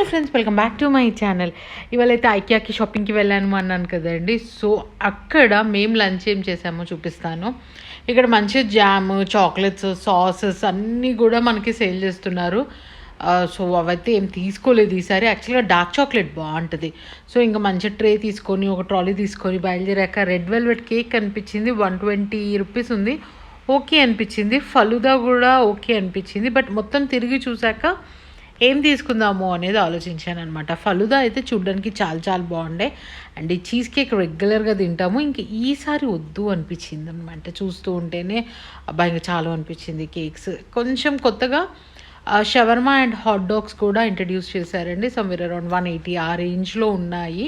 Hello friends, welcome back to my channel. ఇవాళైతే ఐకియాకి షాపింగ్కి వెళ్ళాను అన్నాను కదండి. సో అక్కడ మేము లంచ్ ఏం చేసామో చూపిస్తాను. ఇక్కడ మంచి జామ్, చాక్లెట్స్, సాసెస్ అన్నీ కూడా మనకి సేల్ చేస్తున్నారు. సో అవైతే ఏం తీసుకోలేదు ఈసారి. యాక్చువల్గా డార్క్ చాక్లెట్ బాగుంటుంది. సో ఇంకా మంచి ట్రే తీసుకొని ఒక ట్రాలీ తీసుకొని బయలుదేరాక రెడ్ వెల్వెట్ కేక్ కనిపించింది. 120 రూపీస్ ఉంది. ఓకే అనిపించింది. ఫలుదా కూడా ఓకే అనిపించింది. బట్ మొత్తం తిరిగి చూసాక ఏం తీసుకుందాము అనేది ఆలోచించాను అనమాట. ఫలుదా అయితే చూడ్డానికి చాలా చాలా బాగుండే. అండ్ ఈ చీజ్ కేక్ రెగ్యులర్గా తింటాము. ఇంక ఈసారి వద్దు అనిపించింది అనమాట. చూస్తూ ఉంటేనే అబ్బాయి ఇంకా చాలా అనిపించింది. కేక్స్ కొంచెం కొత్తగా షవర్మా అండ్ హాట్ డాగ్స్ కూడా ఇంట్రడ్యూస్ చేశారండి. సమ్వేర్ అరౌండ్ 180 ఆ రేంజ్లో ఉన్నాయి.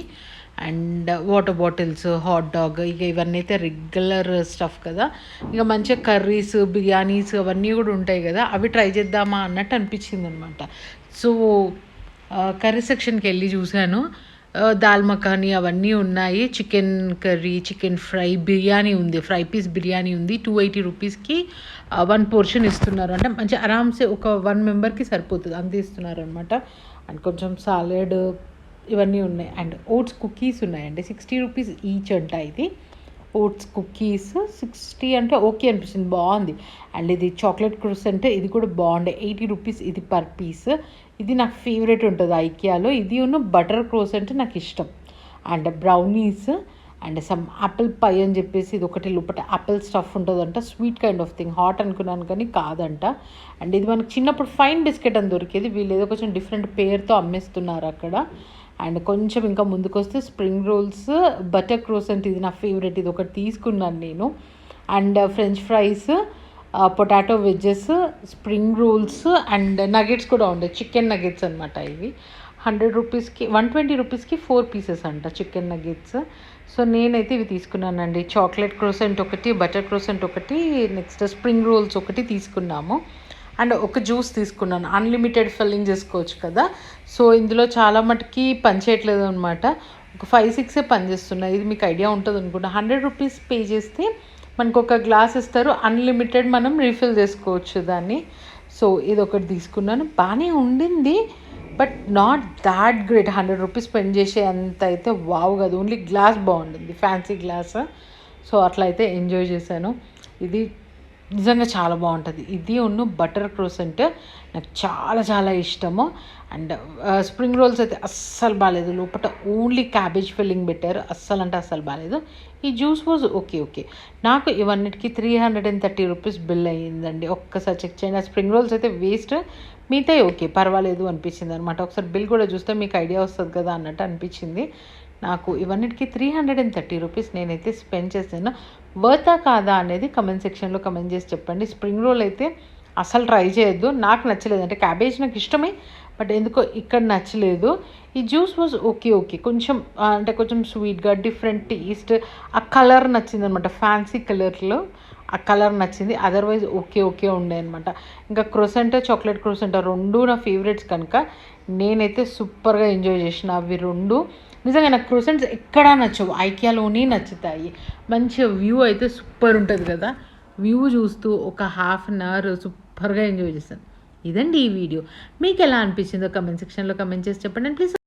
And water bottles, hot dog, ఇక ఇవన్నీ అయితే రెగ్యులర్ స్టఫ్ కదా. ఇక మంచిగా కర్రీస్, బిర్యానీస్ అవన్నీ కూడా ఉంటాయి కదా, అవి ట్రై చేద్దామా అన్నట్టు అనిపించింది అనమాట. సో కర్రీ సెక్షన్కి వెళ్ళి చూశాను. దాల్ మఖానీ అవన్నీ ఉన్నాయి. Chicken curry, chicken fry, biryani ఉంది. ఫ్రై పీస్ బిర్యానీ ఉంది. 280 రూపీస్కి 1 పోర్షన్ ఇస్తున్నారు. అంటే మంచి ఆరామ్సే ఒక 1 మెంబర్కి సరిపోతుంది అంత ఇస్తున్నారు అనమాట. అండ్ కొంచెం సాలెడ్ ఇవన్నీ ఉన్నాయి. అండ్ ఓట్స్ కుకీస్ ఉన్నాయండి. 60 రూపీస్ ఈచ్ అంట. ఇది ఓట్స్ కుకీస్ 60 అంటే ఓకే అనిపిస్తుంది, బాగుంది. అండ్ ఇది చాక్లెట్ క్రూసెంట్, ఇది కూడా బాగుండే. 80 రూపీస్ ఇది పర్ పీస్. ఇది నాకు ఫేవరెట్ ఉంటుంది ఐకియాలో. ఇది ఉన్న బటర్ క్రూసెంట్ నాకు ఇష్టం. And brownies and some Apple పై అని చెప్పేసి ఇది ఒకటి లోపల యాపిల్ స్టఫ్ ఉంటుందంట. Sweet kind of thing. Hot అనుకున్నాను కానీ కాదంట. అండ్ ఇది మనకు చిన్నప్పుడు ఫైన్ బిస్కెట్ అని దొరికేది. వీళ్ళు ఏదో కొంచెం డిఫరెంట్ పేరుతో అమ్మేస్తున్నారు అక్కడ. అండ్ కొంచెం ఇంకా ముందుకు వస్తే స్ప్రింగ్ రోల్స్, బటర్ క్రోసెంట్, ఇది నా ఫేవరెట్. ఇది ఒకటి తీసుకున్నాను నేను. And French fries, potato wedges, spring rolls and nuggets కూడా ఉండే. చికెన్ నగెట్స్ అనమాట. ఇవి 100 రూపీస్కి 120 రూపీస్కి 4 పీసెస్ అంట చికెన్ నగెట్స్. సో నేనైతే ఇవి తీసుకున్నానండి. చాక్లెట్ క్రోసెంట్ ఒకటి, బటర్ క్రోసెంట్ ఒకటి, నెక్స్ట్ స్ప్రింగ్ రోల్స్ ఒకటి తీసుకున్నాము. అండ్ ఒక జ్యూస్ తీసుకున్నాను. అన్లిమిటెడ్ ఫిల్లింగ్ చేసుకోవచ్చు కదా. సో ఇందులో చాలా మటుకి పనిచేయట్లేదు అనమాట. ఒక 5-6 పనిచేస్తున్నాయి. ఇది మీకు ఐడియా ఉంటుంది అనుకుంటా. 100 రూపీస్ పే చేస్తే మనకు ఒక గ్లాస్ ఇస్తారు. అన్లిమిటెడ్ మనం రీఫిల్ చేసుకోవచ్చు దాన్ని. సో ఇది ఒకటి తీసుకున్నాను. బాగానే ఉండింది, but not that great. 100 rupees spend చేసే అంత అయితే వావ్ కాదు. ఓన్లీ గ్లాస్ బాగుంటుంది, ఫ్యాన్సీ గ్లాస్. సో అట్లా అయితే ఎంజాయ్ చేశాను. ఇది నిజంగా చాలా బాగుంటుంది. ఇది బటర్ క్రోసెంట్ నాకు చాలా చాలా ఇష్టము. అండ్ స్ప్రింగ్ రోల్స్ అయితే అస్సలు బాగాలేదు. లోపల ఓన్లీ క్యాబేజ్ ఫిల్లింగ్ పెట్టారు. అస్సలు అంటే అస్సలు బాగాలేదు. ఈ జ్యూస్ వాజ్ ఓకే. నాకు ఇవన్నిటికీ 330 రూపీస్ బిల్ అయ్యిందండి. ఒక్కసారి చెక్ చేయండి. ఆ స్ప్రింగ్ రోల్స్ అయితే వేస్ట్, మిగతా ఓకే పర్వాలేదు అనిపించింది అనమాట. ఒకసారి బిల్ కూడా చూస్తే మీకు ఐడియా వస్తుంది కదా అన్నట్టు అనిపించింది నాకు. ఇవన్నిటికీ 330 రూపీస్ నేనైతే స్పెండ్ చేశాను. వర్తా కాదా అనేది కమెంట్ సెక్షన్లో కమెంట్ చేసి చెప్పండి. స్ప్రింగ్ రోల్ అయితే అసలు ట్రై చేయొద్దు, నాకు నచ్చలేదు. అంటే క్యాబేజ్ నాకు ఇష్టమే, బట్ ఎందుకో ఇక్కడ నచ్చలేదు. ఈ జ్యూస్ వాజ్ ఓకే. కొంచెం అంటే కొంచెం స్వీట్గా, డిఫరెంట్ టేస్ట్. ఆ కలర్ నచ్చింది అనమాట. ఫ్యాన్సీ కలర్లో ఆ కలర్ నచ్చింది. అదర్వైజ్ ఓకే ఉండే అనమాట. ఇంకా క్రోసెంట్, చాక్లెట్ క్రోసెంట్ రెండు నా ఫేవరెట్స్ కనుక నేనైతే సూపర్గా ఎంజాయ్ చేసిన అవి రెండు. నిజంగా నాకు క్రోసెంట్స్ ఎక్కడా నచ్చవు, ఐకియాలోనే నచ్చుతాయి. మంచిగా వ్యూ అయితే సూపర్ ఉంటుంది కదా. వ్యూ చూస్తూ ఒక ½ అన్ అవర్ సూపర్గా ఎంజాయ్ చేస్తాను. ఇదండి ఈ వీడియో. మీకు ఎలా అనిపించిందో కమెంట్ సెక్షన్లో కమెంట్ చేసి చెప్పండి. And please